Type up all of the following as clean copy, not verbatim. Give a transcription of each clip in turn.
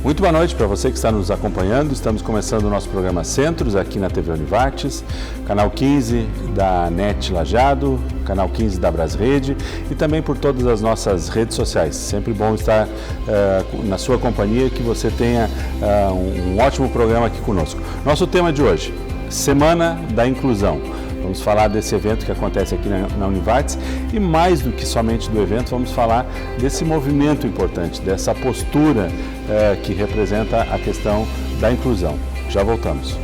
Muito boa noite para você que está nos acompanhando. Estamos começando o nosso programa Centros aqui na TV Univates, canal 15 da NET Lajeado, canal 15 da Brasrede e também por todas as nossas redes sociais. Sempre bom estar na sua companhia, que você tenha um ótimo programa aqui conosco. Nosso tema de hoje, Semana da Inclusão. Vamos falar desse evento que acontece aqui na Univates e, mais do que somente do evento, vamos falar desse movimento importante, dessa postura que representa a questão da inclusão. Já voltamos.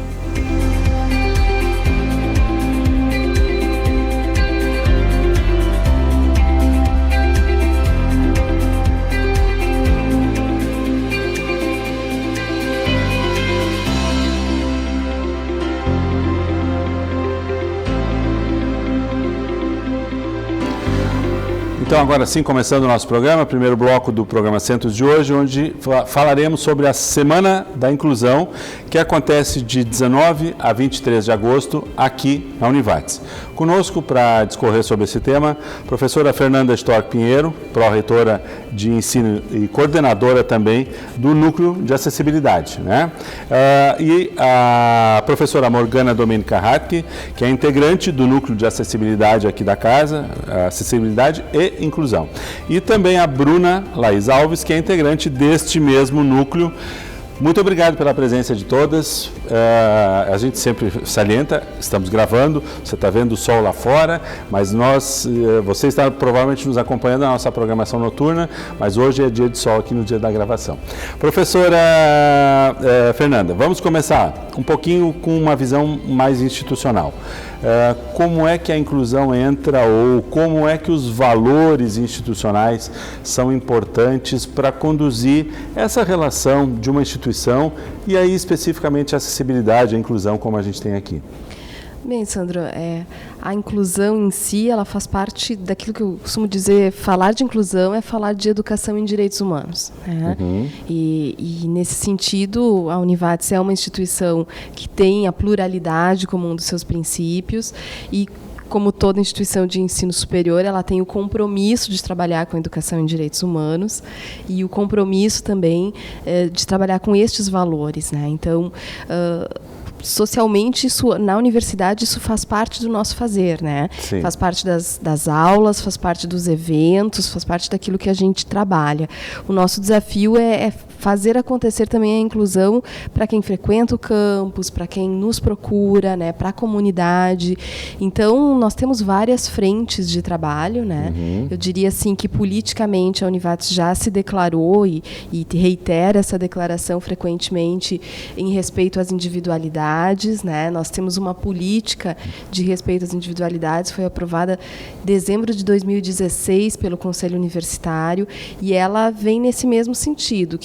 Então, agora sim, começando o nosso programa, primeiro bloco do programa Centros de hoje, onde falaremos sobre a Semana da Inclusão, que acontece de 19 a 23 de agosto, aqui na Univates. Conosco, para discorrer sobre esse tema, a professora Fernanda Storck Pinheiro, pró-reitora de ensino e coordenadora também do Núcleo de Acessibilidade, né? E a professora Morgana Domenica Hartke, que é integrante do Núcleo de Acessibilidade aqui da casa, Acessibilidade e Inclusão. E também a Bruna Laís Alves, que é integrante deste mesmo núcleo. Muito obrigado pela presença de todas. A gente sempre salienta, estamos gravando, você está vendo o sol lá fora, mas você está provavelmente nos acompanhando na nossa programação noturna, mas hoje é dia de sol aqui no dia da gravação. Professora Fernanda, vamos começar um pouquinho com uma visão mais institucional. Como é que a inclusão entra ou como é que os valores institucionais são importantes para conduzir essa relação de uma instituição e aí especificamente a acessibilidade, a inclusão como a gente tem aqui? Bem, Sandro, a inclusão em si, ela faz parte daquilo que eu costumo dizer, falar de inclusão é falar de educação em direitos humanos. Né? Uhum. E nesse sentido, a Univates é uma instituição que tem a pluralidade como um dos seus princípios e, como toda instituição de ensino superior, ela tem o compromisso de trabalhar com a educação em direitos humanos e o compromisso também de trabalhar com estes valores. Né? Então, socialmente, na universidade, isso faz parte do nosso fazer, né? Sim. Faz parte das aulas, faz parte dos eventos, faz parte daquilo que a gente trabalha. O nosso desafio é fazer acontecer também a inclusão para quem frequenta o campus, para quem nos procura, né, para a comunidade. Então, nós temos várias frentes de trabalho, né? Uhum. Eu diria assim que politicamente a Univates já se declarou e reitera essa declaração frequentemente em respeito às individualidades, né? Nós temos uma política de respeito às individualidades, foi aprovada em dezembro de 2016 pelo Conselho Universitário e ela vem nesse mesmo sentido,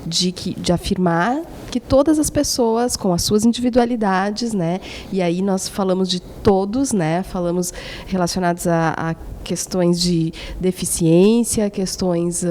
de afirmar que todas as pessoas com as suas individualidades, né, e aí nós falamos de todos, né, falamos relacionados a questões de deficiência, questões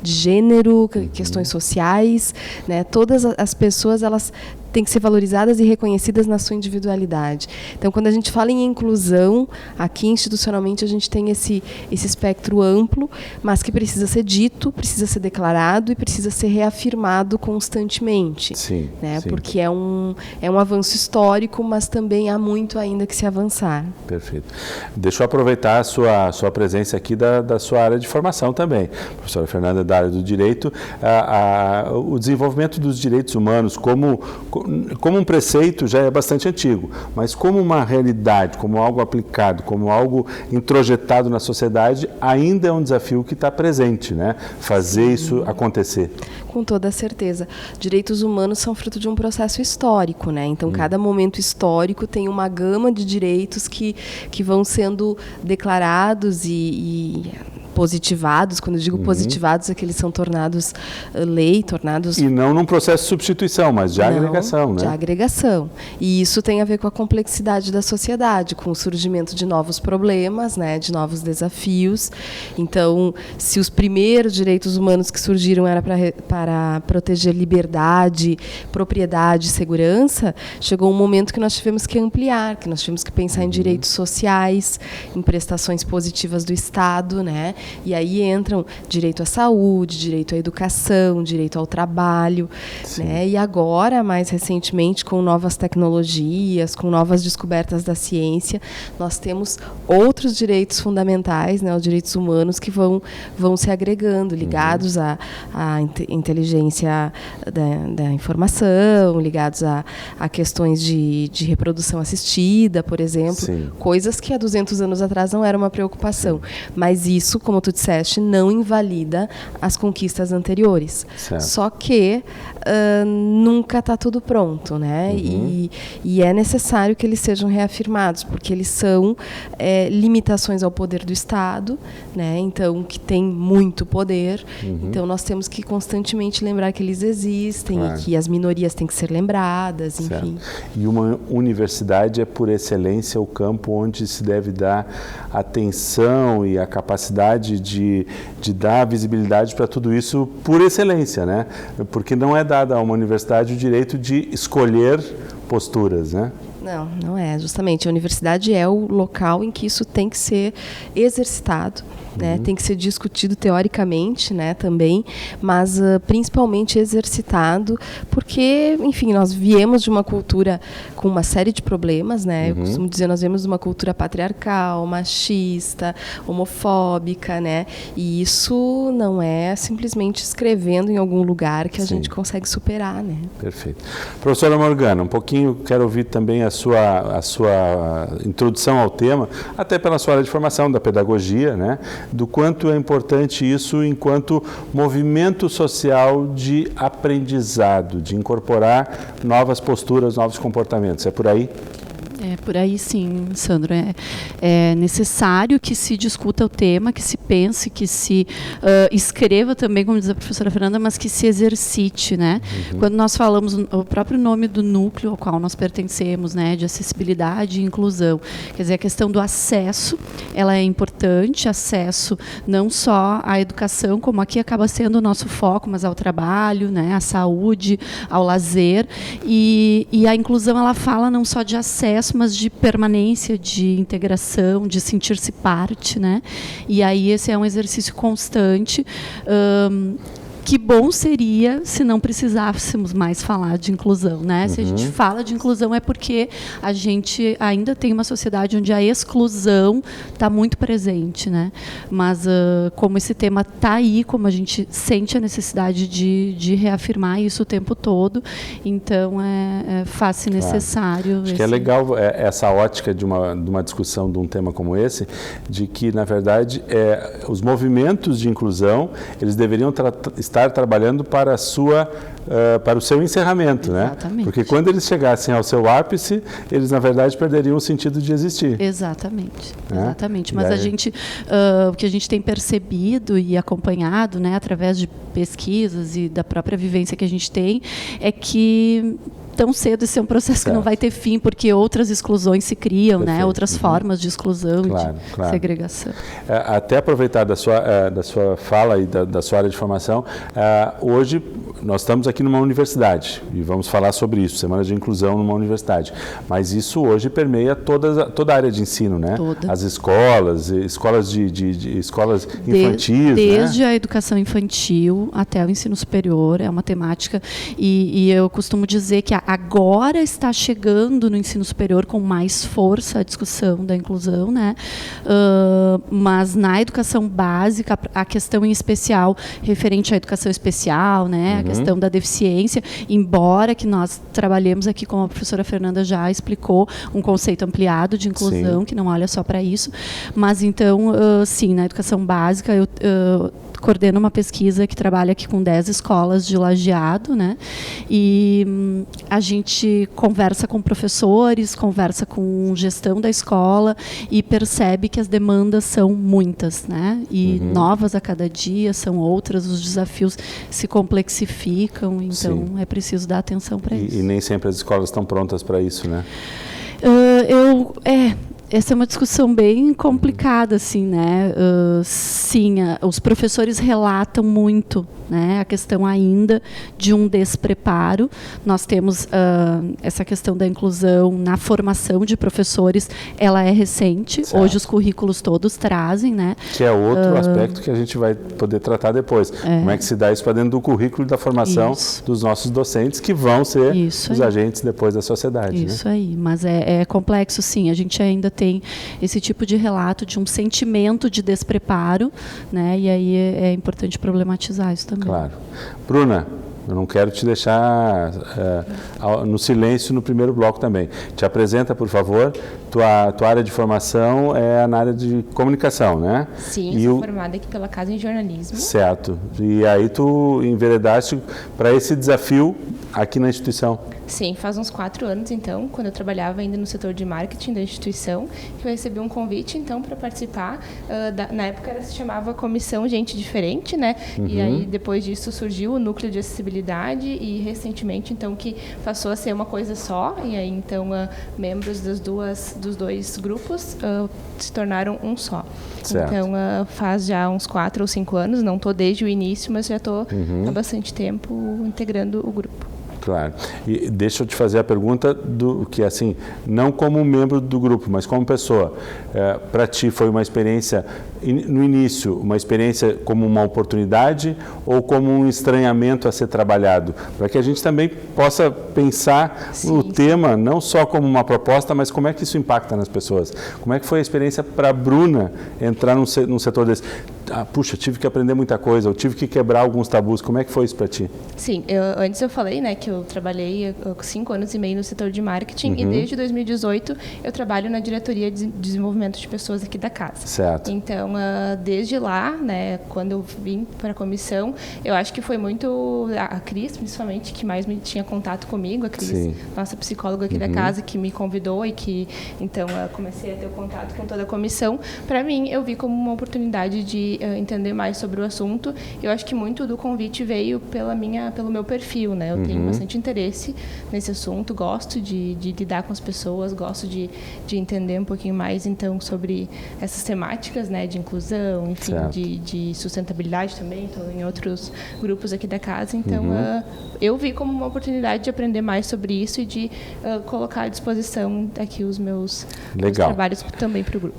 de gênero, questões sociais, né, todas as pessoas elas têm que ser valorizadas e reconhecidas na sua individualidade. Então, quando a gente fala em inclusão, aqui institucionalmente a gente tem esse espectro amplo, mas que precisa ser dito, precisa ser declarado e precisa ser reafirmado constantemente. Sim, né? Sim. Porque é um avanço histórico, mas também há muito ainda que se avançar. Perfeito. Deixa eu aproveitar a sua presença aqui da sua área de formação também. Professora Fernanda, da área do direito, o desenvolvimento dos direitos humanos como um preceito já é bastante antigo, mas como uma realidade, como algo aplicado, como algo introjetado na sociedade, ainda é um desafio que está presente, né? Fazer Sim. isso acontecer. Com toda certeza. Direitos humanos são fruto de um processo histórico, né? Então, cada momento histórico tem uma gama de direitos que vão sendo declarados e positivados. Quando eu digo positivados, é que eles são tornados lei, tornados... E não num processo de substituição, mas de agregação, né? De agregação. E isso tem a ver com a complexidade da sociedade, com o surgimento de novos problemas, né, de novos desafios. Então, se os primeiros direitos humanos que surgiram era para proteger liberdade, propriedade e segurança, chegou um momento que nós tivemos que ampliar, que nós tivemos que pensar em direitos sociais, em prestações positivas do Estado, né? E aí entram direito à saúde, direito à educação, direito ao trabalho, né? E agora, mais recentemente, com novas tecnologias, com novas descobertas da ciência, nós temos outros direitos fundamentais, né, os direitos humanos, que vão se agregando, ligados à inteligência da informação, ligados a questões de reprodução assistida, por exemplo, coisas que há 200 anos atrás não era uma preocupação. Mas isso, como tu disseste, não invalida as conquistas anteriores. Só que nunca está tudo pronto, né? E é necessário que eles sejam reafirmados, porque eles são limitações ao poder do Estado, né? Então, que tem muito poder. Então, nós temos que constantemente lembrar que eles existem e que as minorias têm que ser lembradas, enfim. E uma universidade é, por excelência, o campo onde se deve dar atenção e a capacidade de dar visibilidade para tudo isso por excelência, né? Porque não é dada a uma universidade o direito de escolher posturas, né? Não é. Justamente, a universidade é o local em que isso tem que ser exercitado, né? Tem que ser discutido teoricamente, né, também, mas principalmente exercitado, porque, enfim, nós viemos de uma cultura com uma série de problemas, né? Eu costumo dizer, nós viemos de uma cultura patriarcal, machista, homofóbica, né? E isso não é simplesmente escrevendo em algum lugar que a gente consegue superar, né? Perfeito. Professora Morgana, um pouquinho, quero ouvir também a sua introdução ao tema, até pela sua área de formação da pedagogia, né? Do quanto é importante isso enquanto movimento social de aprendizado, de incorporar novas posturas, novos comportamentos. É por aí? É por aí sim, Sandro. É necessário que se discuta o tema, que se pense, que se escreva também, como diz a professora Fernanda, mas que se exercite, né? Quando nós falamos o próprio nome do núcleo ao qual nós pertencemos, né, de acessibilidade e inclusão, quer dizer, a questão do acesso, ela é importante, acesso não só à educação, como aqui acaba sendo o nosso foco, mas ao trabalho, né, à saúde, ao lazer, e a inclusão, ela fala não só de acesso, mas de permanência, de integração, de sentir-se parte, né? E aí esse é um exercício constante. Que bom seria se não precisássemos mais falar de inclusão, né? Se a gente fala de inclusão é porque a gente ainda tem uma sociedade onde a exclusão está muito presente, né? Mas como esse tema está aí, como a gente sente a necessidade de reafirmar isso o tempo todo, então faz-se necessário. Acho que é legal essa ótica de uma discussão de um tema como esse, de que, na verdade, os movimentos de inclusão, eles deveriam estar trabalhando para o seu encerramento, Exatamente. Né? Porque quando eles chegassem ao seu ápice, eles, na verdade, perderiam o sentido de existir. Exatamente. Né? Mas o que a gente tem percebido e acompanhado, né, através de pesquisas e da própria vivência que a gente tem, é que tão cedo esse é um processo que não vai ter fim, porque outras exclusões se criam, né? Outras formas de exclusão e de segregação. Até aproveitar da sua fala e da sua área de formação, hoje nós estamos aqui numa universidade e vamos falar sobre isso, Semana de Inclusão numa universidade, mas isso hoje permeia toda a área de ensino, né? As escolas escolas infantis, desde né? a educação infantil até o ensino superior, é uma temática, e eu costumo dizer que agora está chegando no ensino superior com mais força a discussão da inclusão, né? Mas na educação básica, a questão em especial referente à educação especial, né? A questão da deficiência, embora que nós trabalhemos aqui, como a professora Fernanda já explicou, um conceito ampliado de inclusão, que não olha só para isso, mas então, sim, na educação básica, eu coordeno uma pesquisa que trabalha aqui com 10 escolas de Lajeado, né? E a gente conversa com professores, conversa com gestão da escola e percebe que as demandas são muitas, né? E novas a cada dia, são outras, os desafios se complexificam, então é preciso dar atenção para isso. E nem sempre as escolas estão prontas para isso, né? Essa é uma discussão bem complicada, assim, né? Sim, os professores relatam muito, né? A questão ainda de um despreparo. Nós temos essa questão da inclusão na formação de professores, ela é recente. Certo. Hoje os currículos todos trazem, né? Que é outro aspecto que a gente vai poder tratar depois. Como é que se dá isso para dentro do currículo da formação dos nossos docentes, que vão ser os agentes depois da sociedade. Isso aí, mas é complexo, sim. A gente ainda tem esse tipo de relato de um sentimento de despreparo, né? E aí é importante problematizar isso também. Claro. Bruna, eu não quero te deixar no silêncio no primeiro bloco também. Te apresenta, por favor. Tua área de formação é na área de comunicação, né? Sim, sou formada aqui pela Casa em Jornalismo. Certo. E aí tu enveredaste para esse desafio aqui na instituição. Sim, faz uns 4 anos, então, quando eu trabalhava ainda no setor de marketing da instituição, que eu recebi um convite, então, para participar. Na época, se chamava Comissão Gente Diferente, né? E aí, depois disso, surgiu o Núcleo de Acessibilidade e, recentemente, então, que passou a ser uma coisa só. E aí, então, membros dos dois grupos se tornaram um só. Certo. Então, faz já uns 4 ou 5 anos, não estou desde o início, mas já estou há bastante tempo integrando o grupo. Claro. E deixa eu te fazer a pergunta do que, assim, não como membro do grupo, mas como pessoa. Para ti foi uma experiência, no início, uma experiência como uma oportunidade ou como um estranhamento a ser trabalhado? Para que a gente também possa pensar no tema, não só como uma proposta, mas como é que isso impacta nas pessoas. Como é que foi a experiência para a Bruna entrar num setor desse? Puxa, tive que aprender muita coisa, eu tive que quebrar alguns tabus. Como é que foi isso para ti? Sim, antes eu falei, né, que eu trabalhei 5 anos e meio no setor de marketing e desde 2018 eu trabalho na diretoria de desenvolvimento de pessoas aqui da casa. Certo. Então, desde lá, né, quando eu vim para a comissão, eu acho que foi muito a Cris, principalmente, que mais me tinha contato comigo, a Cris, nossa psicóloga aqui da casa, que me convidou e que, então, comecei a ter o contato com toda a comissão. Para mim, eu vi como uma oportunidade de entender mais sobre o assunto. Eu acho que muito do convite veio pelo meu perfil, né? Eu tenho bastante interesse nesse assunto, gosto de lidar com as pessoas, gosto de entender um pouquinho mais, então, sobre essas temáticas, né? De inclusão, enfim, de sustentabilidade também. Estou em outros grupos aqui da casa, então eu vi como uma oportunidade de aprender mais sobre isso e de colocar à disposição aqui os meus trabalhos também para o grupo.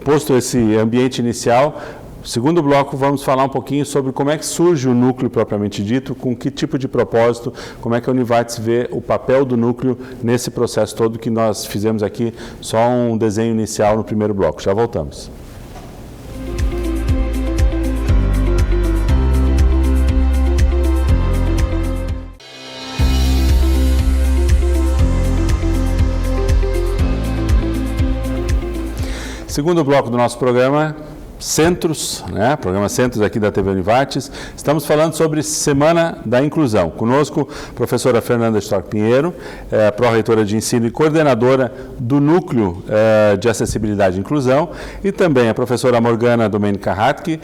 Posto esse ambiente inicial, segundo bloco vamos falar um pouquinho sobre como é que surge o núcleo propriamente dito, com que tipo de propósito, como é que a Univates vê o papel do núcleo nesse processo todo que nós fizemos aqui, só um desenho inicial no primeiro bloco. Já voltamos. Segundo bloco do nosso programa, Centros, né? Programa Centros aqui da TV Univates. Estamos falando sobre Semana da Inclusão. Conosco, a professora Fernanda Storck Pinheiro, pró-reitora de ensino e coordenadora do Núcleo de Acessibilidade e Inclusão, e também a professora Morgana Domenica Hatke,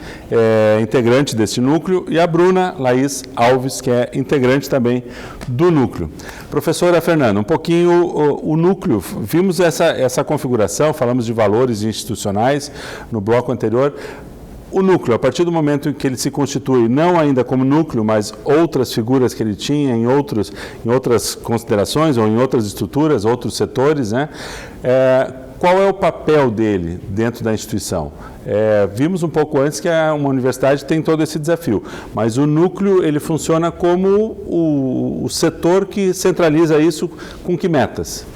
integrante deste núcleo, e a Bruna Laís Alves, que é integrante também do núcleo. Professora Fernanda, um pouquinho o núcleo. Vimos essa configuração, falamos de valores institucionais no bloco anterior. O núcleo, a partir do momento em que ele se constitui, não ainda como núcleo, mas outras figuras que ele tinha em outras considerações ou em outras estruturas, outros setores, né? Qual é o papel dele dentro da instituição? Vimos um pouco antes que uma universidade tem todo esse desafio, mas o núcleo ele funciona como o setor que centraliza isso com que metas?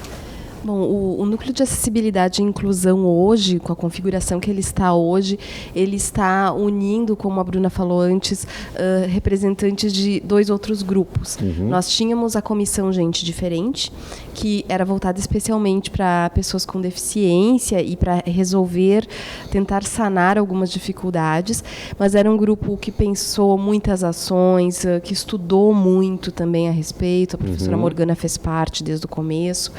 Bom, o Núcleo de Acessibilidade e Inclusão hoje, com a configuração que ele está hoje, ele está unindo, como a Bruna falou antes, representantes de 2 outros grupos. Nós tínhamos a Comissão Gente Diferente, que era voltada especialmente para pessoas com deficiência e para tentar sanar algumas dificuldades, mas era um grupo que pensou muitas ações, que estudou muito também a respeito, a professora Morgana fez parte desde o começo,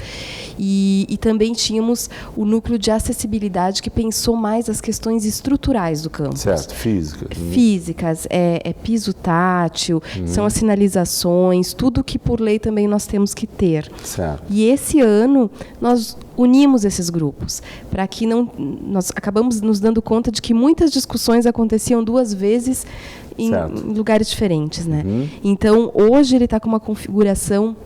e E também tínhamos o núcleo de acessibilidade que pensou mais as questões estruturais do campus. Certo, físicas. Físicas, piso tátil, são as sinalizações, tudo que por lei também nós temos que ter. Certo. E esse ano nós unimos esses grupos, para que nós acabamos nos dando conta de que muitas discussões aconteciam 2 vezes em lugares diferentes, né? Então, hoje ele está com uma configuração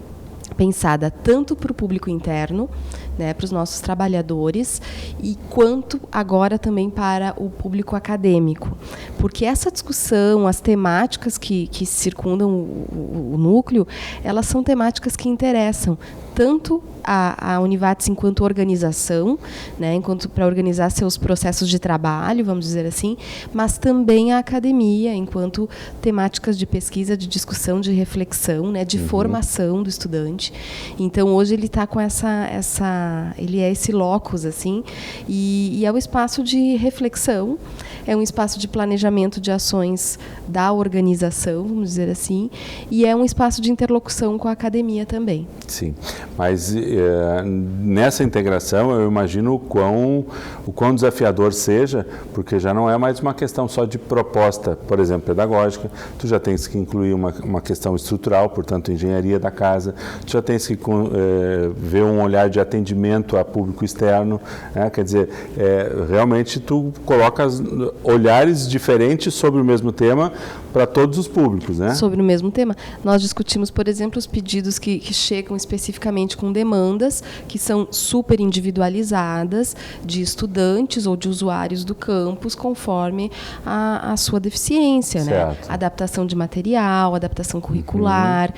pensada tanto para o público interno, né, para os nossos trabalhadores, e quanto agora também para o público acadêmico. Porque essa discussão, as temáticas que circundam o núcleo, elas são temáticas que interessam tanto a Univates enquanto organização, né, enquanto para organizar seus processos de trabalho, vamos dizer assim, mas também a academia, enquanto temáticas de pesquisa, de discussão, de reflexão, né, de formação do estudante. Então, hoje ele está com ele é esse locus, assim, e é um espaço de reflexão, é um espaço de planejamento de ações da organização, vamos dizer assim, e é um espaço de interlocução com a academia também. Sim, mas nessa integração eu imagino o quão desafiador seja, porque já não é mais uma questão só de proposta, por exemplo, pedagógica, tu já tens que incluir uma questão estrutural, portanto, engenharia da casa, tu já tens que ver um olhar de atendimento a público externo, né? Quer dizer, realmente tu colocas olhares diferentes sobre o mesmo tema para todos os públicos, né? Sobre o mesmo tema. Nós discutimos, por exemplo, os pedidos que chegam especificamente com demandas que são super individualizadas de estudantes ou de usuários do campus conforme a sua deficiência, né? Adaptação de material, adaptação curricular,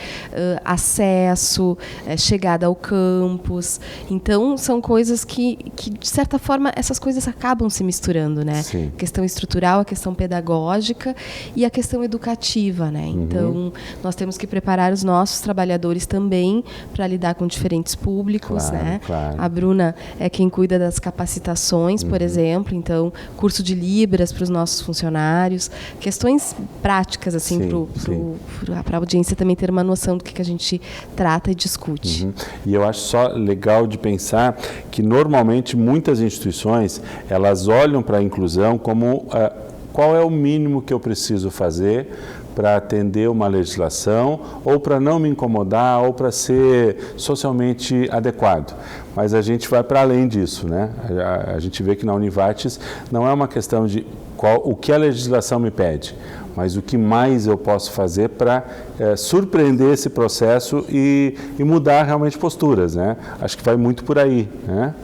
acesso, chegada ao campus. Então, são coisas que, de certa forma, essas coisas acabam se misturando, né? Sim. A questão estrutural, a questão pedagógica e a questão educativa, né? Então, nós temos que preparar os nossos trabalhadores também para lidar com diferentes públicos, né? Claro. A Bruna é quem cuida das capacitações, por exemplo, então, curso de Libras para os nossos funcionários, questões práticas, assim, para a audiência também ter uma noção do que a gente trata e discute. E eu acho só legal de pensar que, normalmente, muitas instituições, elas olham para a inclusão como qual é o mínimo que eu preciso fazer para atender uma legislação, ou para não me incomodar, ou para ser socialmente adequado. Mas a gente vai para além disso, né? A gente vê que na Univates não é uma questão de o que a legislação me pede, mas o que mais eu posso fazer para surpreender esse processo e mudar realmente posturas, né? Acho que vai muito por aí, né?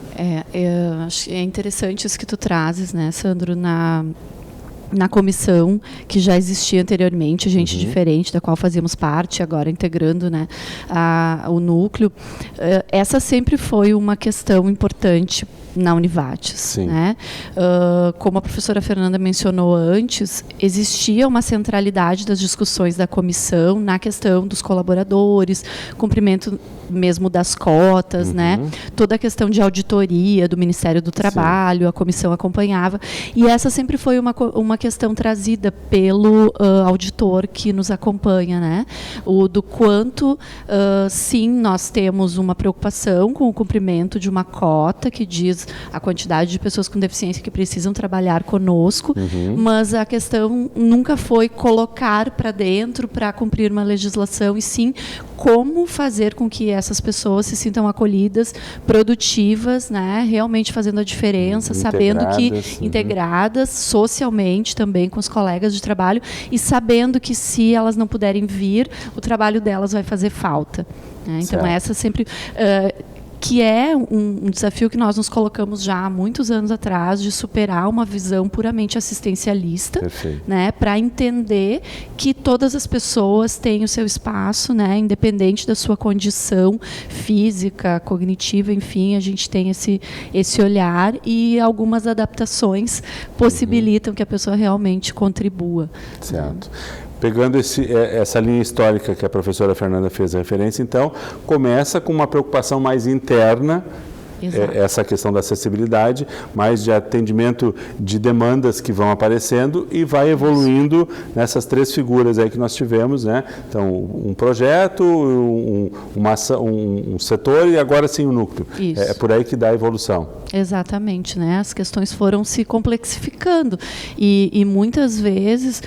Acho que é interessante isso que tu trazes, né, Sandro, na comissão que já existia anteriormente, gente diferente, da qual fazíamos parte, agora integrando, né, o núcleo. Essa sempre foi uma questão importante na Univates, né? Como a professora Fernanda mencionou antes, existia uma centralidade das discussões da comissão na questão dos colaboradores, cumprimento mesmo das cotas, né? Toda a questão de auditoria do Ministério do Trabalho, a comissão acompanhava, e essa sempre foi uma questão trazida pelo auditor que nos acompanha, né? Do quanto, sim, nós temos uma preocupação com o cumprimento de uma cota que diz a quantidade de pessoas com deficiência que precisam trabalhar conosco, mas a questão nunca foi colocar para dentro para cumprir uma legislação, e sim como fazer com que essas pessoas se sintam acolhidas, produtivas, né, realmente fazendo a diferença, sabendo que integradas socialmente também com os colegas de trabalho, e sabendo que se elas não puderem vir, o trabalho delas vai fazer falta, né? Então, essa sempre que é um desafio que nós nos colocamos já há muitos anos atrás, de superar uma visão puramente assistencialista, né, para entender que todas as pessoas têm o seu espaço, né, independente da sua condição física, cognitiva, enfim, a gente tem esse olhar, e algumas adaptações possibilitam que a pessoa realmente contribua. Certo. Pegando essa linha histórica que a professora Fernanda fez referência, então, começa com uma preocupação mais interna essa questão da acessibilidade, mas de atendimento de demandas que vão aparecendo e vai evoluindo nessas 3 figuras aí que nós tivemos, né? Então, um projeto, uma ação, um setor e agora sim o núcleo. Isso. É por aí que dá a evolução. Exatamente, né? As questões foram se complexificando e muitas vezes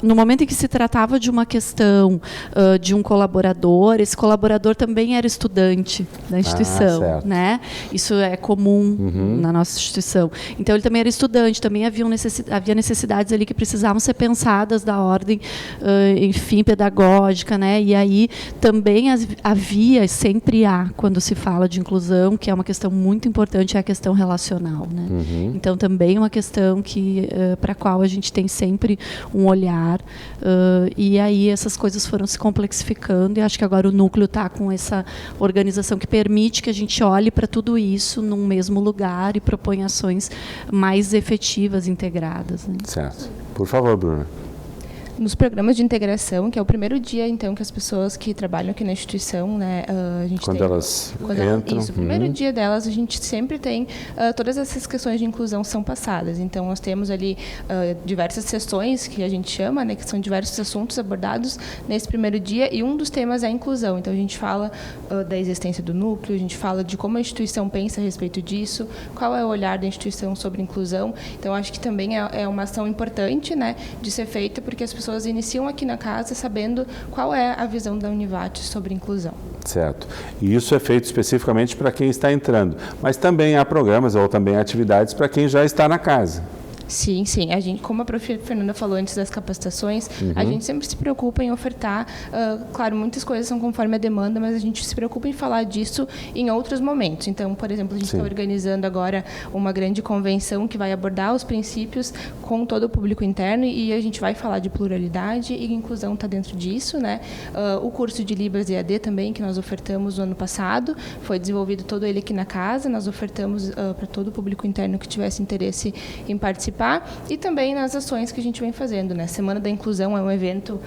no momento em que se tratava de uma questão de um colaborador, esse colaborador também era estudante da instituição, né? Isso é comum na nossa instituição. Então, ele também era estudante, também havia necessidades ali que precisavam ser pensadas da ordem, enfim, pedagógica, né? E aí também havia, sempre há, quando se fala de inclusão, que é uma questão muito importante, é a questão relacional, né? Então, também é uma questão para a qual a gente tem sempre um olhar. E aí essas coisas foram se complexificando e acho que agora o núcleo está com essa organização que permite que a gente olhe para tudo isso num mesmo lugar e propõe ações mais efetivas, integradas, né? Certo. Por favor, Bruna. Nos programas de integração, que é o primeiro dia, então, que as pessoas que trabalham aqui na instituição, né, a gente quando tem... elas entram... Isso, o primeiro dia delas, a gente sempre tem... todas essas questões de inclusão são passadas. Então, nós temos ali diversas sessões, que a gente chama, né, que são diversos assuntos abordados nesse primeiro dia, e um dos temas é a inclusão. Então, a gente fala da existência do núcleo, a gente fala de como a instituição pensa a respeito disso, qual é o olhar da instituição sobre inclusão. Então, acho que também é uma ação importante, né, de ser feita, porque as pessoas iniciam aqui na casa sabendo qual é a visão da Univat sobre inclusão. Certo. E isso é feito especificamente para quem está entrando, mas também há programas ou também atividades para quem já está na casa. Sim, sim. A gente, como a prof. Fernanda falou antes das capacitações, a gente sempre se preocupa em ofertar, claro, muitas coisas são conforme a demanda, mas a gente se preocupa em falar disso em outros momentos. Então, por exemplo, a gente está organizando agora uma grande convenção que vai abordar os princípios com todo o público interno e a gente vai falar de pluralidade e inclusão está dentro disso, né? O curso de Libras EAD também, que nós ofertamos no ano passado, foi desenvolvido todo ele aqui na casa, nós ofertamos para todo o público interno que tivesse interesse em participar. E também nas ações que a gente vem fazendo, né? Semana da Inclusão é um evento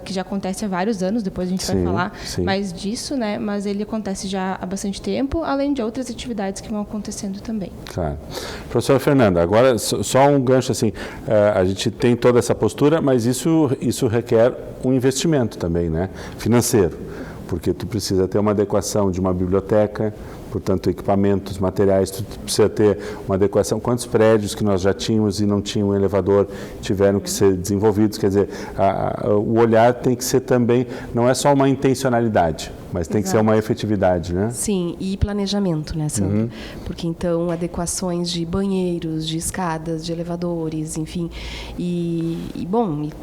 que já acontece há vários anos, depois a gente vai falar mais disso, né? Mas ele acontece já há bastante tempo, além de outras atividades que vão acontecendo também. Claro. Professora Fernanda, agora só um gancho assim, a gente tem toda essa postura, mas isso requer um investimento também, né? Financeiro, porque tu precisa ter uma adequação de uma biblioteca, portanto, equipamentos, materiais, tu precisa ter uma adequação. Quantos prédios que nós já tínhamos e não tinham um elevador tiveram que ser desenvolvidos? Quer dizer, o olhar tem que ser também, não é só uma intencionalidade, mas tem que ser uma efetividade, né? Sim, e planejamento, né, Sandra? Porque, então, adequações de banheiros, de escadas, de elevadores, enfim, e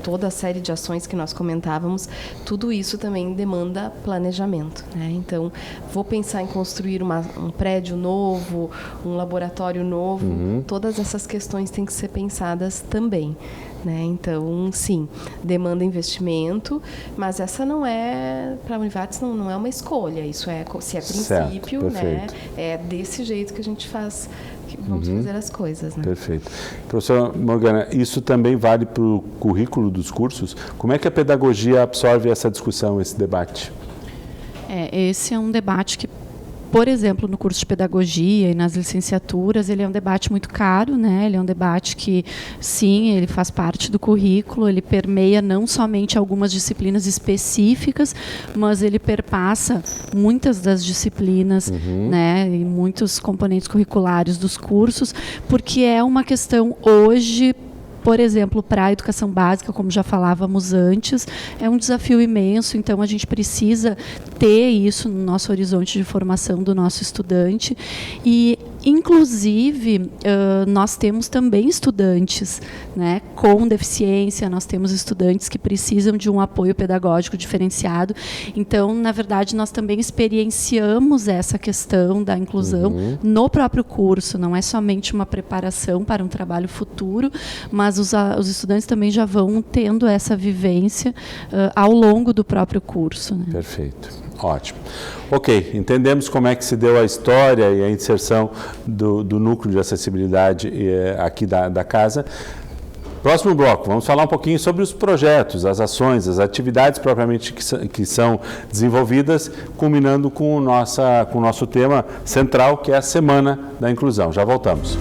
toda a série de ações que nós comentávamos, tudo isso também demanda planejamento, né? Então, vou pensar em construir um prédio novo, um laboratório novo, todas essas questões têm que ser pensadas também, né? Então, sim, demanda investimento, mas essa não é, para a Univates, não é uma escolha, isso é, se é princípio, certo, né? É desse jeito que a gente faz, que vamos fazer as coisas, né? Perfeito. Professora Morgana, isso também vale para o currículo dos cursos? Como é que a pedagogia absorve essa discussão, esse debate? Esse é um debate que, por exemplo, no curso de pedagogia e nas licenciaturas, ele é um debate muito caro, né? Ele é um debate que, sim, ele faz parte do currículo, ele permeia não somente algumas disciplinas específicas, mas ele perpassa muitas das disciplinas, né? E muitos componentes curriculares dos cursos, porque é uma questão hoje, por exemplo, para a educação básica, como já falávamos antes, é um desafio imenso, então a gente precisa ter isso no nosso horizonte de formação do nosso estudante e, inclusive, nós temos também estudantes, né, com deficiência, nós temos estudantes que precisam de um apoio pedagógico diferenciado, então, na verdade, nós também experienciamos essa questão da inclusão no próprio curso, não é somente uma preparação para um trabalho futuro, mas os estudantes também já vão tendo essa vivência ao longo do próprio curso, né? Perfeito. Ótimo. Ok, entendemos como é que se deu a história e a inserção do núcleo de acessibilidade aqui da casa. Próximo bloco, vamos falar um pouquinho sobre os projetos, as ações, as atividades propriamente que são desenvolvidas, culminando com o nosso tema central, que é a Semana da Inclusão. Já voltamos.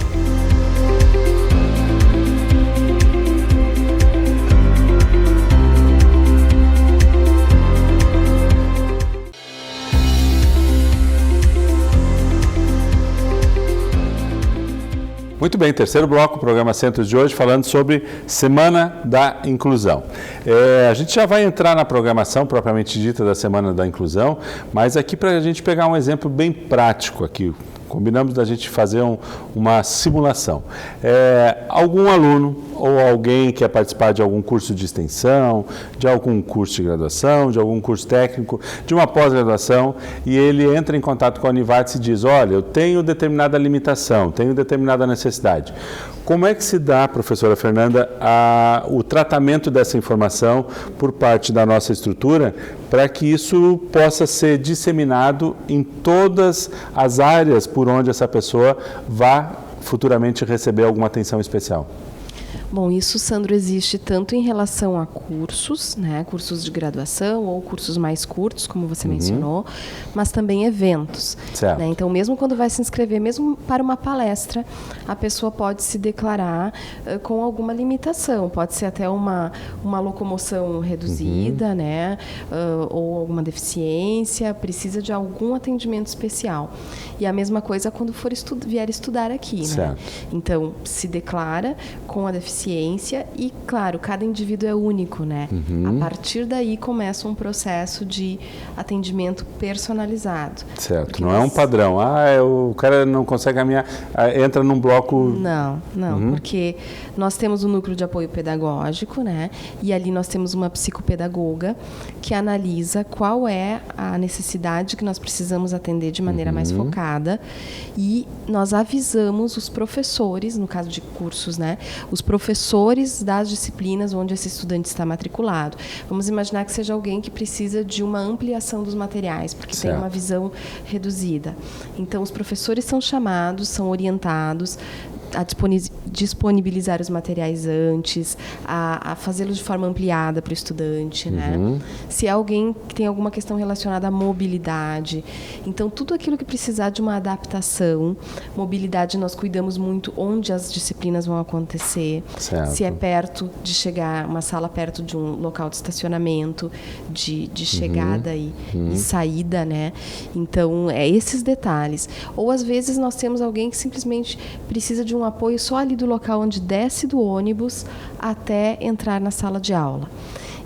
Muito bem, terceiro bloco, programa Centros de hoje, falando sobre Semana da Inclusão. A gente já vai entrar na programação propriamente dita da Semana da Inclusão, mas aqui para a gente pegar um exemplo bem prático aqui, combinamos da gente fazer uma simulação. Algum aluno ou alguém que quer participar de algum curso de extensão, de algum curso de graduação, de algum curso técnico, de uma pós-graduação, e ele entra em contato com a Univates e diz, olha, eu tenho determinada limitação, tenho determinada necessidade. Como é que se dá, professora Fernanda, o tratamento dessa informação por parte da nossa estrutura para que isso possa ser disseminado em todas as áreas por onde essa pessoa vá futuramente receber alguma atenção especial? Bom, isso, Sandro, existe tanto em relação a cursos, né, cursos de graduação ou cursos mais curtos, como você mencionou, mas também eventos. Certo. Né? Então, mesmo quando vai se inscrever, mesmo para uma palestra, a pessoa pode se declarar com alguma limitação. Pode ser até uma locomoção reduzida, né, ou alguma deficiência, precisa de algum atendimento especial. E a mesma coisa quando vier estudar aqui. Né? Então, se declara com a deficiência e, claro, cada indivíduo é único, né? A partir daí começa um processo de atendimento personalizado. Certo, não é um padrão. O cara não consegue caminhar, entra num bloco... Não, porque nós temos um núcleo de apoio pedagógico, né? E ali nós temos uma psicopedagoga que analisa qual é a necessidade que nós precisamos atender de maneira mais focada, e nós avisamos os professores, no caso de cursos, né? Os professores das disciplinas onde esse estudante está matriculado. Vamos imaginar que seja alguém que precisa de uma ampliação dos materiais, porque tem uma visão reduzida. Então, os professores são chamados, são orientados a disponibilizar os materiais antes, a fazê-los de forma ampliada para o estudante, né? Se é alguém que tem alguma questão relacionada à mobilidade, então tudo aquilo que precisar de uma adaptação, mobilidade nós cuidamos muito onde as disciplinas vão acontecer, se é perto de chegar, uma sala perto de um local de estacionamento, de chegada e saída, né? Então, esses detalhes. Ou às vezes nós temos alguém que simplesmente precisa de um apoio só ali do local onde desce do ônibus até entrar na sala de aula.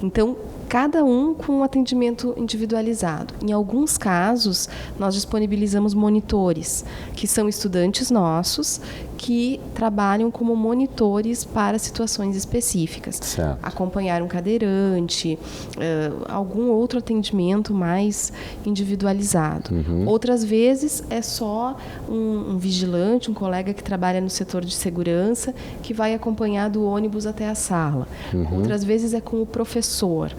Então, cada um com um atendimento individualizado. Em alguns casos, nós disponibilizamos monitores, que são estudantes nossos que trabalham como monitores para situações específicas. Certo. Acompanhar um cadeirante, algum outro atendimento mais individualizado. Outras vezes é só um vigilante, um colega que trabalha no setor de segurança, que vai acompanhar do ônibus até a sala. Outras vezes é com o professor.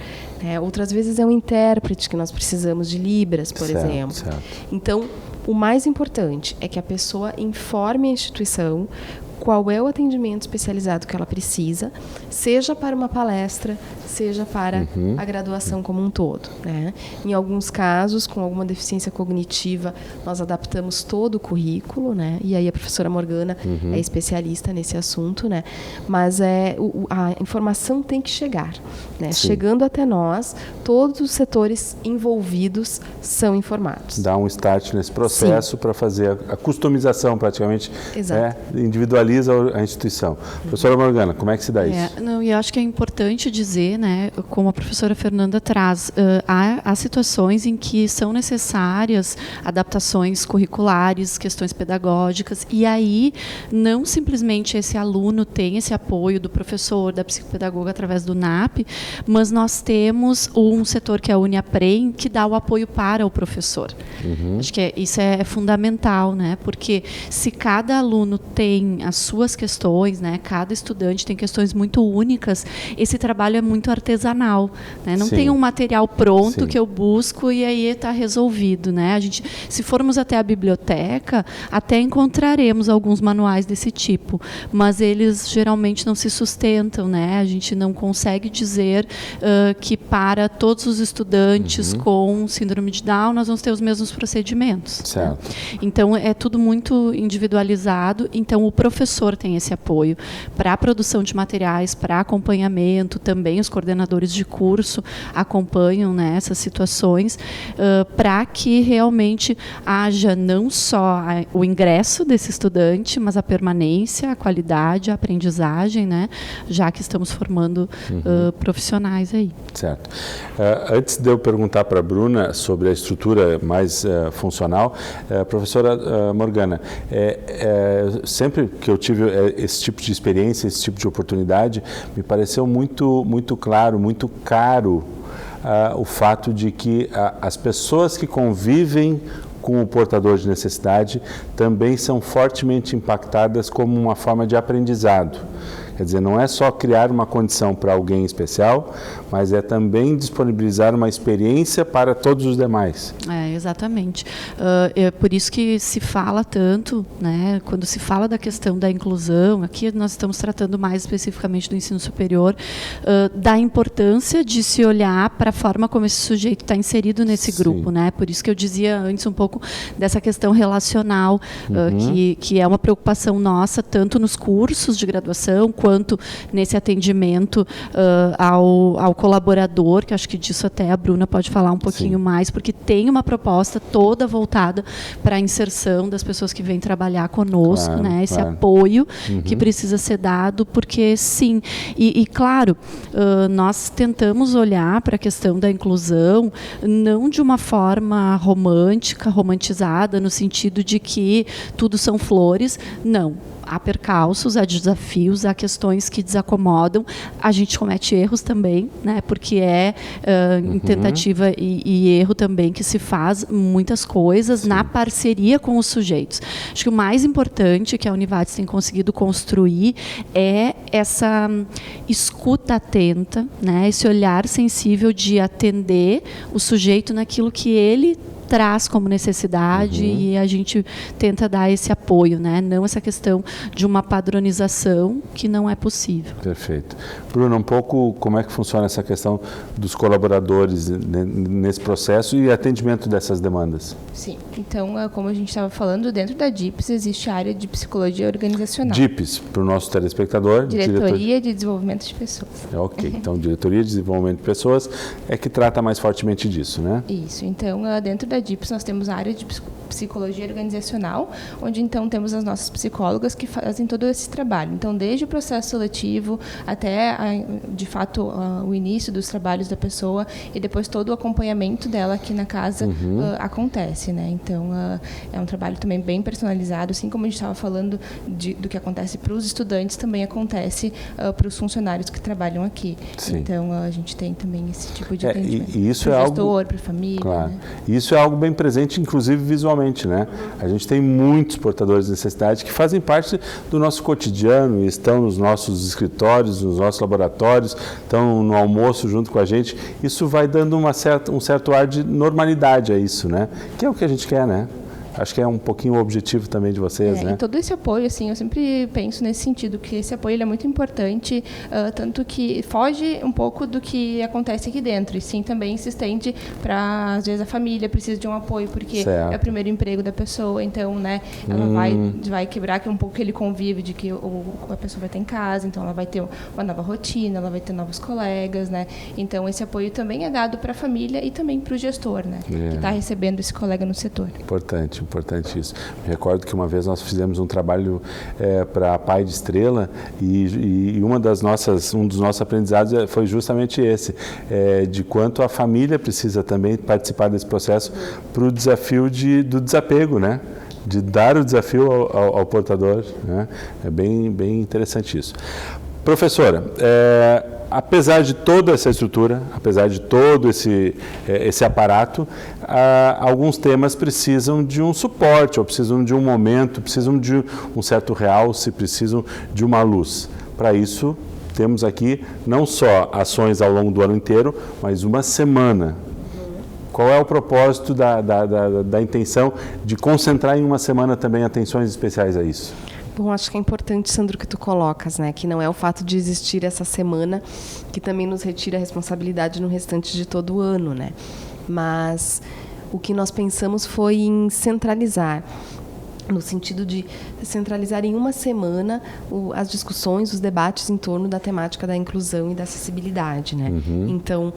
Outras vezes é um intérprete, que nós precisamos de Libras, por exemplo. Então, o mais importante é que a pessoa informe a instituição qual é o atendimento especializado que ela precisa, seja para uma palestra, seja para a graduação como um todo, né? Em alguns casos, com alguma deficiência cognitiva, nós adaptamos todo o currículo, né? E aí a professora Morgana é especialista nesse assunto, né? Mas a informação tem que chegar, né? Chegando até nós, todos os setores envolvidos são informados. Dá um start nesse processo para fazer a customização, praticamente. Exato. Individualiza a instituição. Professora Morgana, como é que se dá isso? E eu acho que é importante dizer, né, como a professora Fernanda traz, há situações em que são necessárias adaptações curriculares, questões pedagógicas, e aí não simplesmente esse aluno tem esse apoio do professor, da psicopedagoga através do NAP, mas nós temos um setor que é a Uniaprem, que dá o apoio para o professor. Acho que isso é fundamental, né? Porque se cada aluno tem as suas questões, né? Cada estudante tem questões muito únicas, esse trabalho é muito artesanal, né? Não tem um material pronto que eu busco e aí está resolvido, né? Se formos até a biblioteca, até encontraremos alguns manuais desse tipo, mas eles geralmente não se sustentam, né? A gente não consegue dizer que para todos os estudantes com síndrome de Down nós vamos ter os mesmos procedimentos. Certo. Né? Então, é tudo muito individualizado. Então, o professor tem esse apoio para a produção de materiais, para acompanhamento, também os coordenadores de curso acompanham, né, essas situações, para que realmente haja não só o ingresso desse estudante, mas a permanência, a qualidade, a aprendizagem, né, já que estamos formando profissionais aí. Certo. Antes de eu perguntar para a Bruna sobre a estrutura mais funcional, professora Morgana, sempre que eu tive esse tipo de experiência, esse tipo de oportunidade, me pareceu muito claro, muito caro o fato de que as pessoas que convivem com o portador de necessidade também são fortemente impactadas como uma forma de aprendizado. Quer dizer, não é só criar uma condição para alguém especial, mas é também disponibilizar uma experiência para todos os demais. Exatamente. É por isso que se fala tanto, né, quando se fala da questão da inclusão, aqui nós estamos tratando mais especificamente do ensino superior, da importância de se olhar para a forma como esse sujeito está inserido nesse grupo, né? Por isso que eu dizia antes um pouco dessa questão relacional, que é uma preocupação nossa, tanto nos cursos de graduação, quanto nesse atendimento ao colaborador, que acho que disso até a Bruna pode falar um pouquinho mais, porque tem uma proposta toda voltada para a inserção das pessoas que vêm trabalhar conosco, né? Esse apoio que precisa ser dado, porque sim, e claro, nós tentamos olhar para a questão da inclusão não de uma forma romantizada, no sentido de que tudo são flores, não. Há percalços, há desafios, há questões que desacomodam. A gente comete erros também, né? Porque em tentativa e erro também que se faz muitas coisas na parceria com os sujeitos. Acho que o mais importante que a Univates tem conseguido construir é essa escuta atenta, né? Esse olhar sensível de atender o sujeito naquilo que ele traz como necessidade e a gente tenta dar esse apoio, né? Não essa questão de uma padronização que não é possível. Perfeito. Bruna, um pouco como é que funciona essa questão dos colaboradores nesse processo e atendimento dessas demandas? Sim. Então, como a gente estava falando, dentro da DIPS existe a área de psicologia organizacional. DIPS, para o nosso telespectador? Diretoria de Desenvolvimento de Pessoas. Ok. Então, Diretoria de Desenvolvimento de Pessoas é que trata mais fortemente disso, né? Isso. Então, dentro da DIPS nós temos a área de psicologia organizacional, onde então temos as nossas psicólogas que fazem todo esse trabalho. Então, desde o processo seletivo até, de fato, o início dos trabalhos da pessoa e depois todo o acompanhamento dela aqui na casa acontece, né? Então, é um trabalho também bem personalizado, assim como a gente estava falando do que acontece para os estudantes, também acontece para os funcionários que trabalham aqui. Sim. Então, a gente tem também esse tipo de atendimento. E isso para o gestor, para a família. Claro. Né? Isso é algo bem presente, inclusive visualmente, né? A gente tem muitos portadores de necessidade que fazem parte do nosso cotidiano e estão nos nossos escritórios, nos nossos laboratórios, estão no almoço junto com a gente. Isso vai dando um certo ar de normalidade a isso, né? Que é o que a gente quer, né? Acho que é um pouquinho o objetivo também de vocês, né? E todo esse apoio, assim, eu sempre penso nesse sentido, que esse apoio ele é muito importante, tanto que foge um pouco do que acontece aqui dentro, e sim também se estende para, às vezes, a família precisa de um apoio, porque é o primeiro emprego da pessoa, então, né, ela vai quebrar um pouco aquele convívio de que a pessoa vai estar em casa, então ela vai ter uma nova rotina, ela vai ter novos colegas, né? Então, esse apoio também é dado para a família e também para o gestor, né? Que está recebendo esse colega no setor. Importante isso. Me recordo que uma vez nós fizemos um trabalho para a Pai de Estrela e um dos nossos aprendizados foi justamente esse, de quanto a família precisa também participar desse processo para o desafio do desapego, né? De dar o desafio ao portador, né? É bem interessante isso. Professora, apesar de toda essa estrutura, apesar de todo esse aparato, alguns temas precisam de um suporte, ou precisam de um momento, precisam de um certo realce, precisam de uma luz. Para isso, temos aqui não só ações ao longo do ano inteiro, mas uma semana. Qual é o propósito da intenção de concentrar em uma semana também atenções especiais a isso? Bom, acho que é importante, Sandro, que tu colocas, né, que não é o fato de existir essa semana que também nos retira a responsabilidade no restante de todo o ano, né? Mas o que nós pensamos foi em centralizar, no sentido de centralizar em uma semana as discussões, os debates em torno da temática da inclusão e da acessibilidade, né? Então,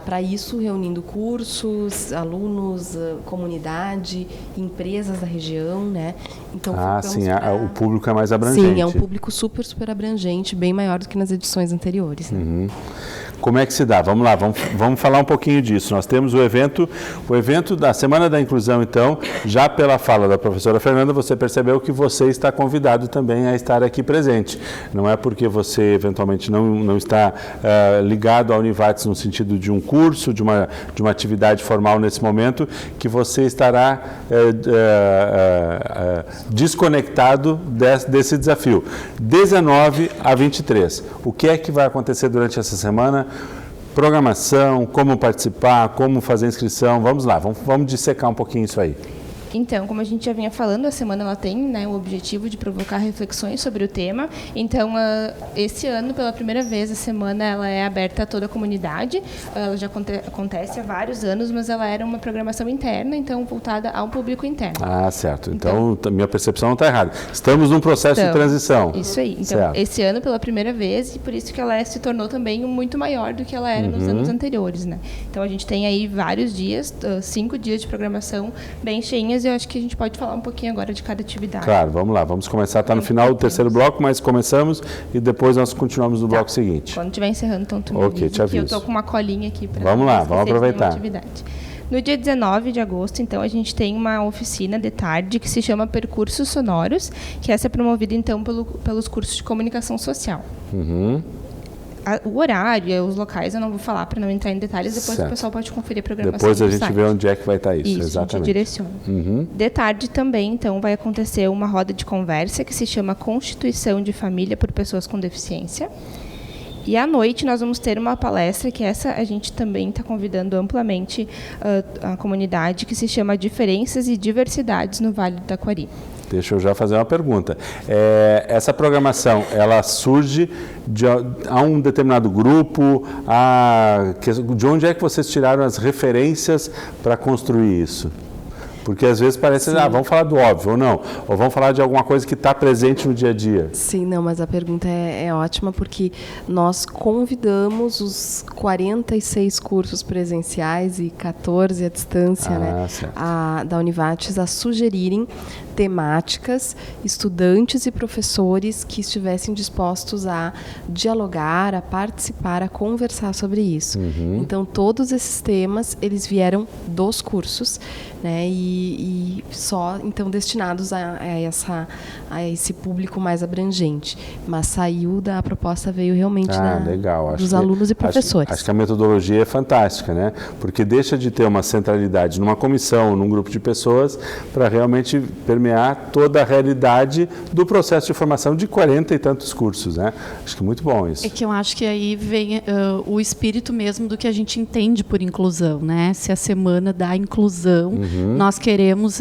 para isso, reunindo cursos, alunos, comunidade, empresas da região, né? Então, sim, o público é mais abrangente. Sim, é um público super abrangente, bem maior do que nas edições anteriores, né? Como é que se dá? Vamos lá, vamos falar um pouquinho disso. Nós temos o evento da Semana da Inclusão, então, já pela fala da professora Fernanda, você percebeu que você está convidado também a estar aqui presente. Não é porque você, eventualmente, não está ligado à Univates no sentido de um curso, de uma atividade formal nesse momento, que você estará desconectado desse desafio. 19 a 23. O que é que vai acontecer durante essa semana? Programação, como participar, como fazer inscrição. Vamos lá, vamos dissecar um pouquinho isso aí. Então, como a gente já vinha falando, a semana ela tem, né, o objetivo de provocar reflexões sobre o tema. Então, esse ano, pela primeira vez, a semana ela é aberta a toda a comunidade. Ela já acontece há vários anos, mas ela era uma programação interna, então voltada ao público interno. Certo. Então minha percepção não está errada. Estamos num processo de transição. Isso aí. Então, certo. Esse ano, pela primeira vez, e por isso que ela se tornou também muito maior do que ela era nos anos anteriores, né? Então, a gente tem aí vários dias, 5 dias de programação bem cheinhas. Eu acho que a gente pode falar um pouquinho agora de cada atividade. Claro, vamos lá. Vamos começar, está no final do terceiro bloco, mas começamos e depois nós continuamos no bloco seguinte. Quando estiver encerrando, então tu me avisa, te aviso. Que eu estou com uma colinha aqui para vamos lá, vamos aproveitar. No dia 19 de agosto, então, a gente tem uma oficina de tarde que se chama Percursos Sonoros, que essa é promovida, então, pelos cursos de comunicação social. O horário, os locais, eu não vou falar para não entrar em detalhes, depois certo. O pessoal pode conferir a programação. Depois a gente vê onde é que vai estar isso, exatamente. A gente direciona. De tarde também, então, vai acontecer uma roda de conversa que se chama Constituição de Família por Pessoas com Deficiência. E à noite nós vamos ter uma palestra, que essa a gente também está convidando amplamente a comunidade, que se chama Diferenças e Diversidades no Vale do Taquari. Deixa eu já fazer uma pergunta. Essa programação, ela surge a um determinado grupo? De onde é que vocês tiraram as referências para construir isso? Porque às vezes parece, vamos falar do óbvio, ou não. Ou vamos falar de alguma coisa que está presente no dia a dia. Sim, não, mas a pergunta é ótima, porque nós convidamos os 46 cursos presenciais e 14 à distância, da Univates, a sugerirem temáticas, estudantes e professores que estivessem dispostos a dialogar, a participar, a conversar sobre isso. Então, todos esses temas, eles vieram dos cursos, né, e só, então, destinados a esse público mais abrangente. Mas a proposta veio realmente dos alunos e professores. Acho que a metodologia é fantástica, né? Porque deixa de ter uma centralidade numa comissão, num grupo de pessoas, para realmente permear toda a realidade do processo de formação de 40 e tantos cursos, né? Acho que é muito bom isso. É que eu acho que aí vem o espírito mesmo do que a gente entende por inclusão, né? Se a semana da inclusão, nós queremos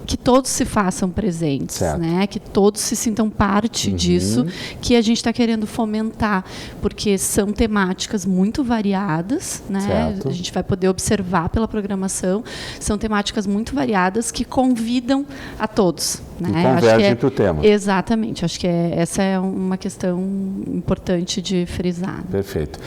que todos se façam presentes, né? Que todos se sintam parte disso, que a gente está querendo fomentar, porque são temáticas muito variadas, né? Certo. A gente vai poder observar pela programação, são temáticas muito variadas que convidam a todos, né? E convergem para o tema. Exatamente, acho que essa é uma questão importante de frisar. Perfeito.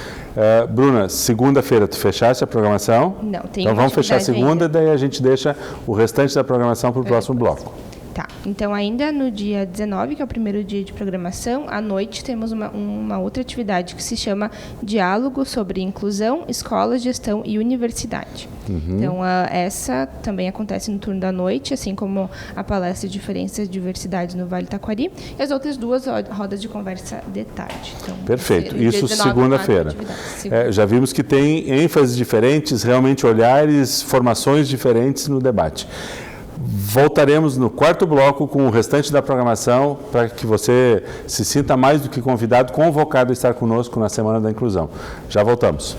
Bruna, segunda-feira tu fechaste a programação? Não, tem. Então vamos fechar a segunda, daí a gente deixa o restante da programação para o próximo bloco. Tá. Então, ainda no dia 19, que é o primeiro dia de programação, à noite temos uma outra atividade que se chama Diálogo sobre Inclusão, Escola, Gestão e Universidade. Então, essa também acontece no turno da noite, assim como a palestra Diferenças e Diversidades no Vale Taquari, e as outras duas rodas de conversa de tarde. Então, perfeito. Isso segunda-feira. Já vimos que tem ênfases diferentes, realmente olhares, formações diferentes no debate. Voltaremos no quarto bloco com o restante da programação para que você se sinta mais do que convidado, convocado a estar conosco na Semana da Inclusão. Já voltamos.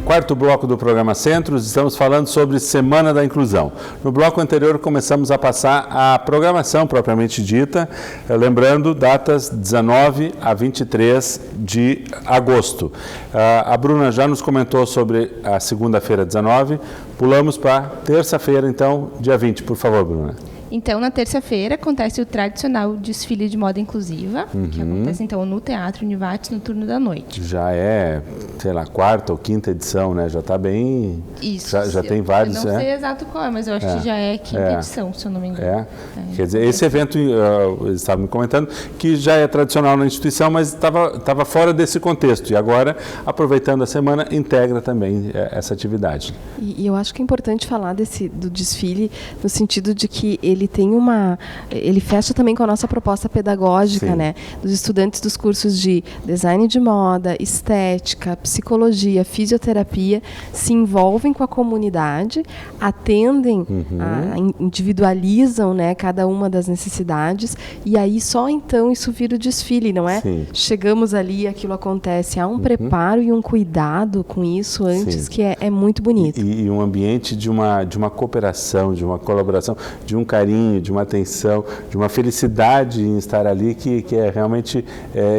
Quarto bloco do programa Centros, estamos falando sobre Semana da Inclusão. No bloco anterior começamos a passar a programação propriamente dita, lembrando datas 19 a 23 de agosto. A Bruna já nos comentou sobre a segunda-feira 19, pulamos para terça-feira então, dia 20. Por favor, Bruna. Então, na terça-feira, acontece o tradicional desfile de moda inclusiva, que acontece, então, no Teatro Univates, no turno da noite. Já é, sei lá, quarta ou quinta edição, né? Já está bem... Isso. Já tem vários... Eu não sei exato qual, mas eu acho que já é quinta edição, se eu não me engano. Quer dizer, esse evento, eles estavam me comentando, que já é tradicional na instituição, mas estava fora desse contexto. E agora, aproveitando a semana, integra também essa atividade. E eu acho que é importante falar do desfile, no sentido de que ele fecha também com a nossa proposta pedagógica, né, dos estudantes dos cursos de design de moda, estética, psicologia, fisioterapia, se envolvem com a comunidade, atendem, individualizam, né, cada uma das necessidades, e aí só então isso vira o desfile, não é? Sim. Chegamos ali, aquilo acontece, há um preparo e um cuidado com isso antes que é muito bonito. E um ambiente de uma cooperação, de uma colaboração, de um carinho, de uma atenção, de uma felicidade em estar ali que é realmente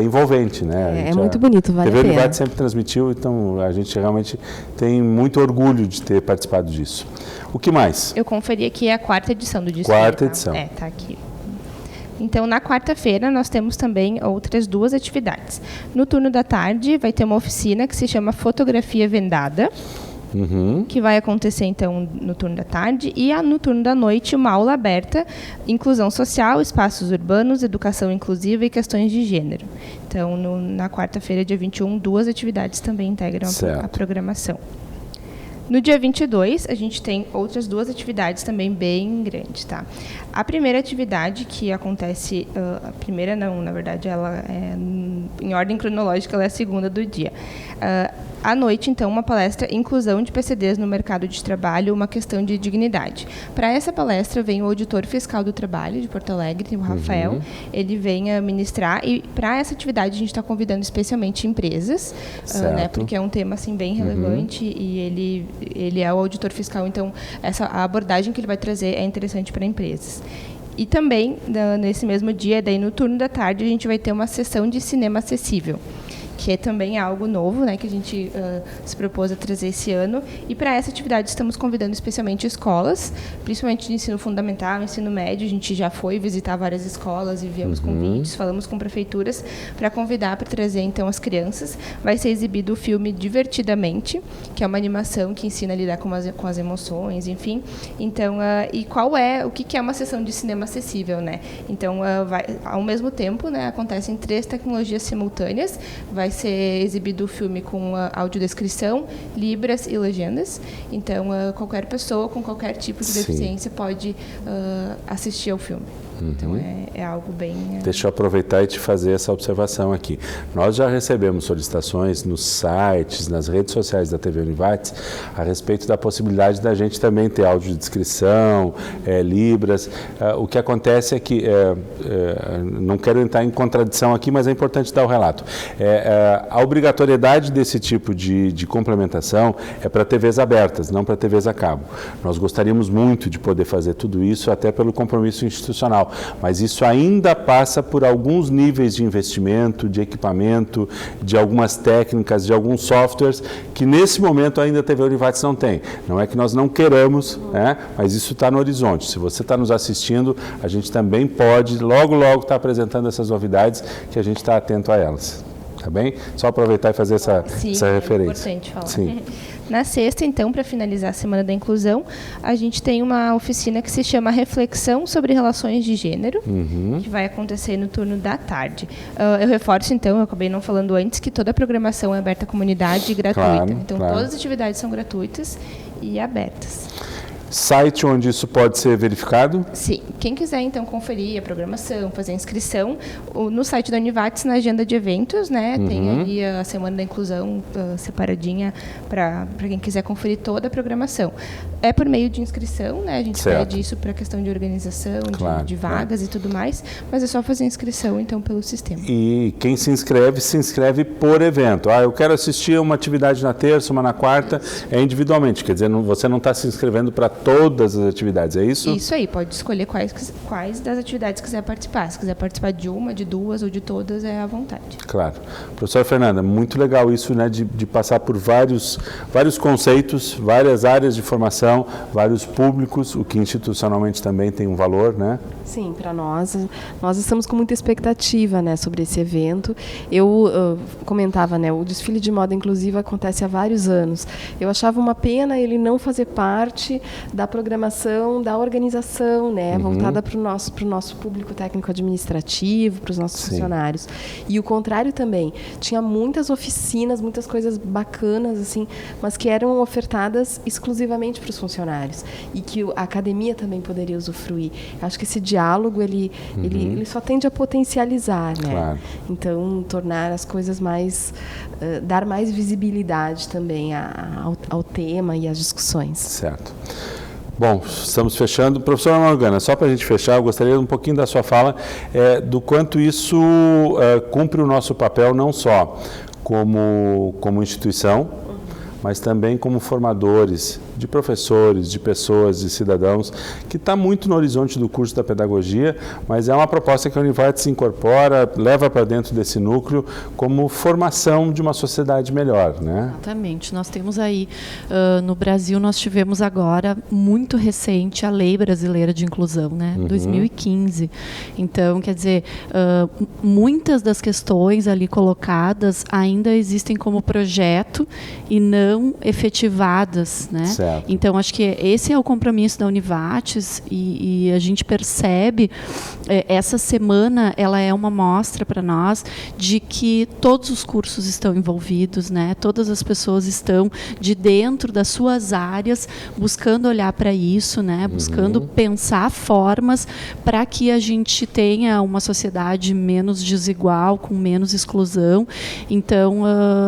envolvente, né? É muito bonito, vale a pena. A TV Univates sempre transmitiu, então a gente realmente tem muito orgulho de ter participado disso. O que mais? Eu conferi aqui a quarta edição do desfile. Quarta edição. Tá aqui. Então, na quarta-feira, nós temos também outras duas atividades. No turno da tarde, vai ter uma oficina que se chama Fotografia Vendada, que vai acontecer, então, no turno da tarde. E no turno da noite, uma aula aberta, Inclusão Social, Espaços Urbanos, Educação Inclusiva e Questões de Gênero. Então, na quarta-feira, dia 21, duas atividades também integram a programação. No dia 22, a gente tem outras duas atividades também bem grandes, tá? A primeira atividade que acontece, a primeira não, na verdade, ela é em ordem cronológica, ela é a segunda do dia. À noite, então, uma palestra Inclusão de PCDs no Mercado de Trabalho, uma questão de dignidade. Para essa palestra vem o auditor fiscal do trabalho de Porto Alegre, o Rafael. Ele vem ministrar, e para essa atividade a gente está convidando especialmente empresas, né, porque é um tema assim bem relevante, e ele é o auditor fiscal, então a abordagem que ele vai trazer é interessante para empresas. E também, nesse mesmo dia, daí no turno da tarde, a gente vai ter uma sessão de cinema acessível, que é também algo novo, né, que a gente se propôs a trazer esse ano. E para essa atividade estamos convidando especialmente escolas, principalmente de ensino fundamental, ensino médio. A gente já foi visitar várias escolas e enviamos convites, falamos com prefeituras para convidar, para trazer então as crianças. Vai ser exibido o filme Divertidamente, que é uma animação que ensina a lidar com as emoções, enfim. Então, o que é uma sessão de cinema acessível, né? Então, ao mesmo tempo, né, acontecem 3 tecnologias simultâneas. Vai ser exibido o filme com audiodescrição, libras e legendas. Então, qualquer pessoa com qualquer tipo de deficiência pode assistir ao filme. Então, é algo bem... Deixa eu aproveitar e te fazer essa observação aqui. Nós já recebemos solicitações nos sites, nas redes sociais da TV Univates, a respeito da possibilidade da gente também ter audiodescrição, libras. O que acontece é que, não quero entrar em contradição aqui, mas é importante dar o relato. A obrigatoriedade desse tipo de complementação é para TVs abertas, não para TVs a cabo. Nós gostaríamos muito de poder fazer tudo isso, até pelo compromisso institucional. tal, mas isso ainda passa por alguns níveis de investimento, de equipamento, de algumas técnicas, de alguns softwares que nesse momento ainda a TV Univates não tem. Não é que nós não queiramos, né? Mas isso está no horizonte. Se você está nos assistindo, a gente também pode logo estar apresentando essas novidades que a gente está atento a elas. Tá bem? Só aproveitar e fazer essa referência. É importante falar. Sim. Na sexta, então, para finalizar a Semana da Inclusão, a gente tem uma oficina que se chama Reflexão sobre Relações de Gênero, que vai acontecer no turno da tarde. Eu reforço, então, eu acabei não falando antes, que toda a programação é aberta à comunidade e gratuita. Então, todas as atividades são gratuitas e abertas. Site onde isso pode ser verificado? Sim. Quem quiser, então, conferir a programação, fazer a inscrição, no site da Univates, na agenda de eventos, né, tem ali a Semana da Inclusão separadinha para quem quiser conferir toda a programação. É por meio de inscrição, né, a gente pede isso para a questão de organização, de vagas e tudo mais, mas é só fazer a inscrição, então, pelo sistema. E quem se inscreve por evento. Eu quero assistir uma atividade na terça, uma na quarta, é individualmente, quer dizer, você não está se inscrevendo para todas as atividades, é isso? Isso aí, pode escolher quais das atividades quiser participar. Se quiser participar de uma, de duas ou de todas, é à vontade. Claro. Professora Fernanda, muito legal isso, né, de passar por vários conceitos, várias áreas de formação, vários públicos, o que institucionalmente também tem um valor, né? Sim, para nós estamos com muita expectativa, né, sobre esse evento. Eu comentava, né, o desfile de moda inclusiva acontece há vários anos. Eu achava uma pena ele não fazer parte da programação, da organização, né, voltada para o nosso público técnico-administrativo, para os nossos funcionários. E o contrário também. Tinha muitas oficinas, muitas coisas bacanas, assim, mas que eram ofertadas exclusivamente para os funcionários. E que a academia também poderia usufruir. Acho que esse diálogo, ele só tende a potencializar, né? Claro. Então, tornar as coisas mais... dar mais visibilidade também ao tema e às discussões. Certo. Bom, estamos fechando. Professora Morgana, só para a gente fechar, eu gostaria um pouquinho da sua fala do quanto isso cumpre o nosso papel, não só como instituição, mas também como formadores de professores, de pessoas, de cidadãos, que está muito no horizonte do curso da pedagogia, mas é uma proposta que a Univates incorpora, leva para dentro desse núcleo como formação de uma sociedade melhor, né? Exatamente. Nós temos aí, no Brasil, nós tivemos agora, muito recente, a Lei Brasileira de Inclusão, né? 2015. Então, quer dizer, muitas das questões ali colocadas ainda existem como projeto e não efetivadas, né? Certo. Então, acho que esse é o compromisso da Univates e a gente percebe, essa semana, ela é uma mostra para nós de que todos os cursos estão envolvidos, né? Todas as pessoas estão de dentro das suas áreas buscando olhar para isso, né? Buscando pensar formas para que a gente tenha uma sociedade menos desigual, com menos exclusão. Então,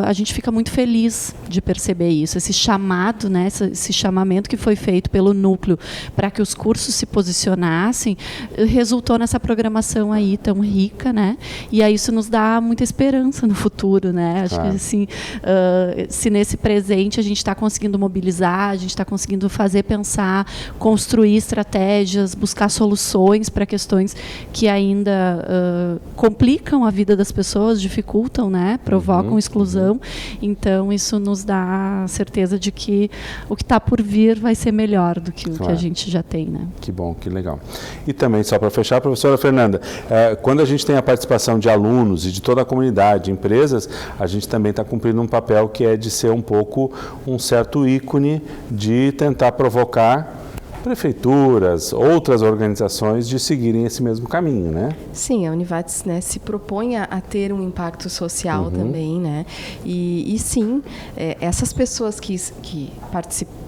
a gente fica muito feliz de perceber isso, esse chamado, né? Esse chamamento que foi feito pelo núcleo para que os cursos se posicionassem, resultou nessa programação aí tão rica, né? E aí isso nos dá muita esperança no futuro, né? Acho que assim, se nesse presente a gente está conseguindo mobilizar, a gente está conseguindo fazer pensar, construir estratégias, buscar soluções para questões que ainda complicam a vida das pessoas, dificultam, né? Provocam exclusão. Então isso nos dá certeza de que o que está por vir vai ser melhor do que o que a gente já tem, né? Que bom, que legal. E também, só para fechar, professora Fernanda, quando a gente tem a participação de alunos e de toda a comunidade, empresas, a gente também está cumprindo um papel que é de ser um pouco um certo ícone de tentar provocar prefeituras, outras organizações de seguirem esse mesmo caminho, né? Sim, a Univates, né, se propõe a ter um impacto social também, né? E sim, essas pessoas que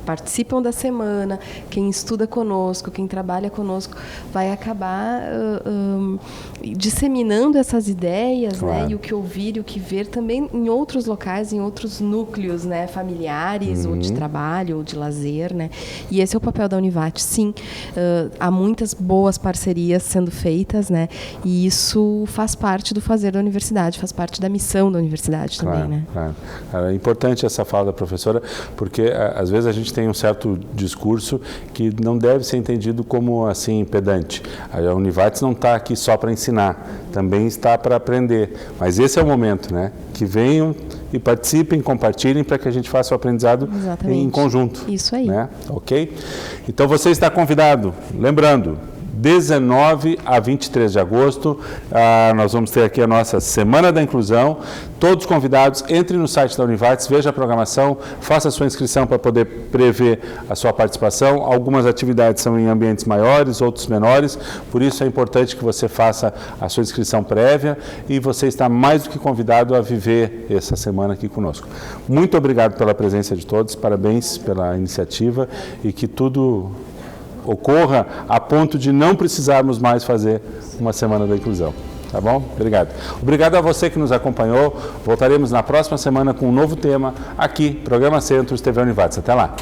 participam da semana, quem estuda conosco, quem trabalha conosco, vai acabar disseminando essas ideias, né? E o que ouvir e o que ver também em outros locais, em outros núcleos, né? Familiares, ou de trabalho, ou de lazer, né? E esse é o papel da Univates. Sim, há muitas boas parcerias sendo feitas, né? E isso faz parte do fazer da universidade, faz parte da missão da universidade também, né? Claro. É importante essa fala da professora, porque às vezes a gente tem um certo discurso que não deve ser entendido como assim pedante. A Univates não está aqui só para ensinar, também está para aprender. Mas esse é o momento, né? Que venham e participem, compartilhem para que a gente faça o aprendizado em conjunto. Isso aí. Né? Ok? Então você está convidado, lembrando, 19 a 23 de agosto, nós vamos ter aqui a nossa Semana da Inclusão. Todos convidados, entre no site da Univates, veja a programação, faça a sua inscrição para poder prever a sua participação. Algumas atividades são em ambientes maiores, outros menores, por isso é importante que você faça a sua inscrição prévia e você está mais do que convidado a viver essa semana aqui conosco. Muito obrigado pela presença de todos, parabéns pela iniciativa e que tudo ocorra a ponto de não precisarmos mais fazer uma Semana da Inclusão. Tá bom? Obrigado. Obrigado a você que nos acompanhou. Voltaremos na próxima semana com um novo tema aqui, Programa Centros TV Univates. Até lá.